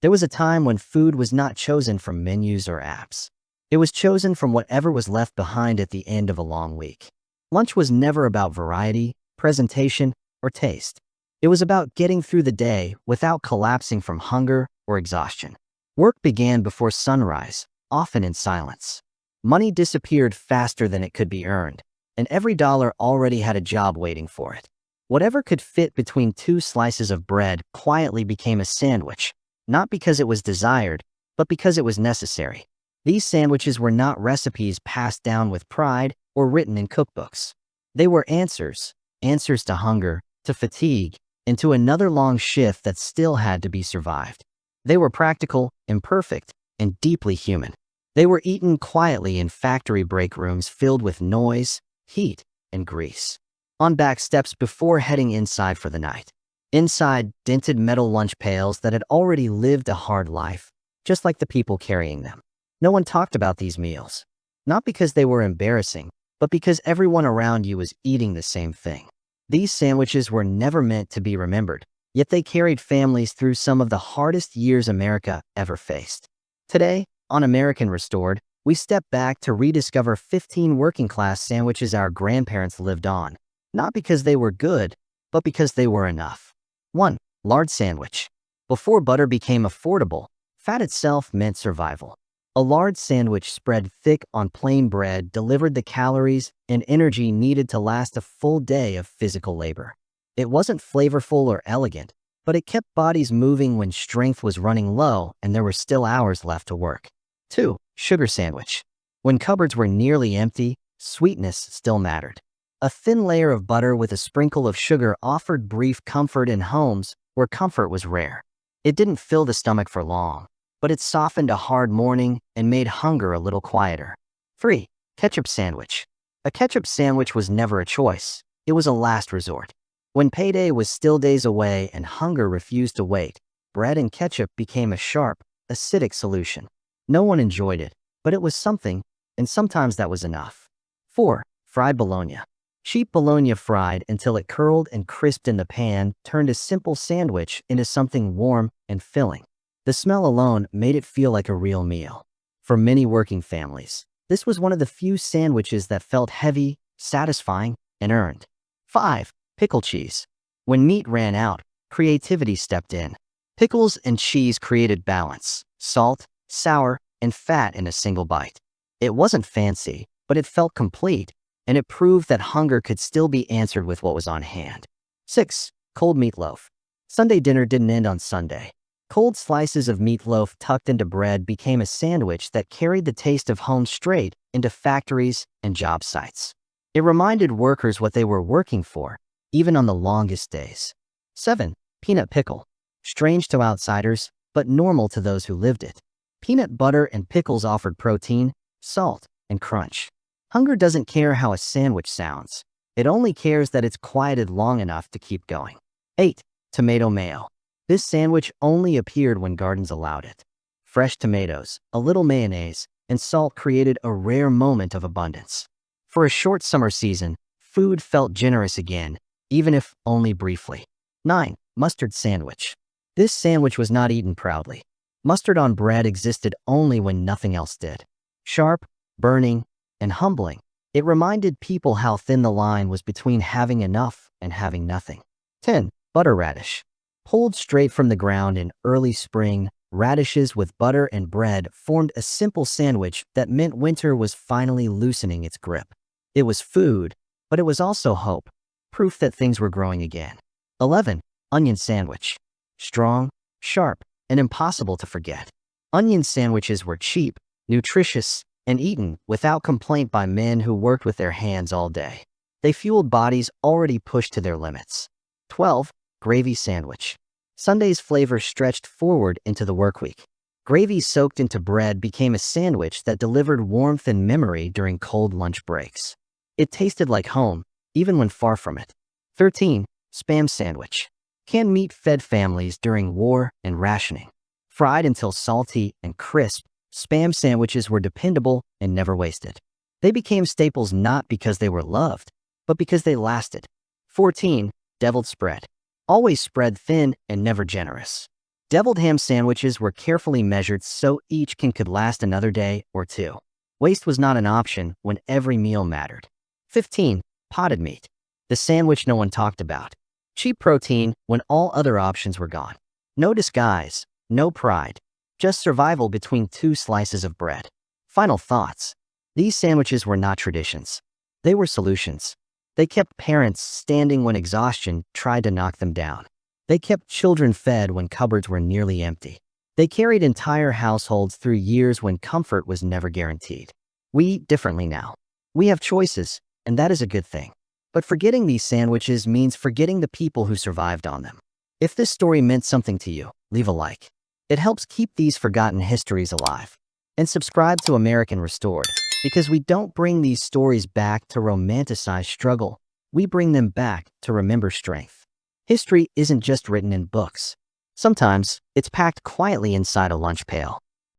There was a time when food was not chosen from menus or apps. It was chosen from whatever was left behind at the end of a long week. Lunch was never about variety, presentation, or taste. It was about getting through the day without collapsing from hunger or exhaustion. Work began before sunrise, often in silence. Money disappeared faster than it could be earned, and every dollar already had a job waiting for it. Whatever could fit between two slices of bread quietly became a sandwich, not because it was desired, but because it was necessary. These sandwiches were not recipes passed down with pride or written in cookbooks. They were answers to hunger, to fatigue, and to another long shift that still had to be survived. They were practical, imperfect, and deeply human. They were eaten quietly in factory break rooms filled with noise, heat, and grease. On back steps before heading inside for the night. Inside, dented metal lunch pails that had already lived a hard life, just like the people carrying them. No one talked about these meals. Not because they were embarrassing, but because everyone around you was eating the same thing. These sandwiches were never meant to be remembered, yet they carried families through some of the hardest years America ever faced. Today, on American Restored, we step back to rediscover 15 working-class sandwiches our grandparents lived on, not because they were good, but because they were enough. 1. Lard sandwich. Before butter became affordable, fat itself meant survival. A lard sandwich spread thick on plain bread delivered the calories and energy needed to last a full day of physical labor. It wasn't flavorful or elegant, but it kept bodies moving when strength was running low and there were still hours left to work. 2. Sugar sandwich. When cupboards were nearly empty, sweetness still mattered. A thin layer of butter with a sprinkle of sugar offered brief comfort in homes where comfort was rare. It didn't fill the stomach for long, but it softened a hard morning and made hunger a little quieter. 3. Ketchup sandwich. A ketchup sandwich was never a choice. It was a last resort. When payday was still days away and hunger refused to wait, bread and ketchup became a sharp, acidic solution. No one enjoyed it, but it was something, and sometimes that was enough. 4. Fried bologna. Cheap bologna fried until it curled and crisped in the pan turned a simple sandwich into something warm and filling. The smell alone made it feel like a real meal. For many working families, this was one of the few sandwiches that felt heavy, satisfying, and earned. 5. Pickle cheese. When meat ran out, creativity stepped in. Pickles and cheese created balance, salt, sour, and fat in a single bite. It wasn't fancy, but it felt complete, and it proved that hunger could still be answered with what was on hand. 6. Cold meatloaf. Sunday dinner didn't end on Sunday. Cold slices of meatloaf tucked into bread became a sandwich that carried the taste of home straight into factories and job sites. It reminded workers what they were working for, even on the longest days. 7. Peanut pickle. Strange to outsiders, but normal to those who lived it. Peanut butter and pickles offered protein, salt, and crunch. Hunger doesn't care how a sandwich sounds. It only cares that it's quieted long enough to keep going. 8. Tomato mayo. This sandwich only appeared when gardens allowed it. Fresh tomatoes, a little mayonnaise, and salt created a rare moment of abundance. For a short summer season, food felt generous again, even if only briefly. 9. Mustard sandwich. This sandwich was not eaten proudly. Mustard on bread existed only when nothing else did. Sharp, burning, and humbling, it reminded people how thin the line was between having enough and having nothing. 10. Butter radish. Pulled straight from the ground in early spring, radishes with butter and bread formed a simple sandwich that meant winter was finally loosening its grip. It was food, but it was also hope, proof that things were growing again. 11. Onion sandwich. Strong, sharp, and impossible to forget. Onion sandwiches were cheap, nutritious, and eaten without complaint by men who worked with their hands all day. They fueled bodies already pushed to their limits. 12. Gravy sandwich. Sunday's flavor stretched forward into the workweek. Gravy soaked into bread became a sandwich that delivered warmth and memory during cold lunch breaks. It tasted like home, even when far from it. 13. Spam sandwich. Canned meat fed families during war and rationing. Fried until salty and crisp, Spam sandwiches were dependable and never wasted. They became staples not because they were loved, but because they lasted. 14. Deviled spread. Always spread thin and never generous. Deviled ham sandwiches were carefully measured so each could last another day or two. Waste was not an option when every meal mattered. 15. Potted meat. The sandwich no one talked about. Cheap protein when all other options were gone. No disguise, no pride, just survival between two slices of bread. Final thoughts. These sandwiches were not traditions. They were solutions. They kept parents standing when exhaustion tried to knock them down. They kept children fed when cupboards were nearly empty. They carried entire households through years when comfort was never guaranteed. We eat differently now. We have choices, and that is a good thing. But forgetting these sandwiches means forgetting the people who survived on them. If this story meant something to you, leave a like. It helps keep these forgotten histories alive. And subscribe to American Restored, because we don't bring these stories back to romanticize struggle. We bring them back to remember strength. History isn't just written in books. Sometimes, it's packed quietly inside a lunch pail.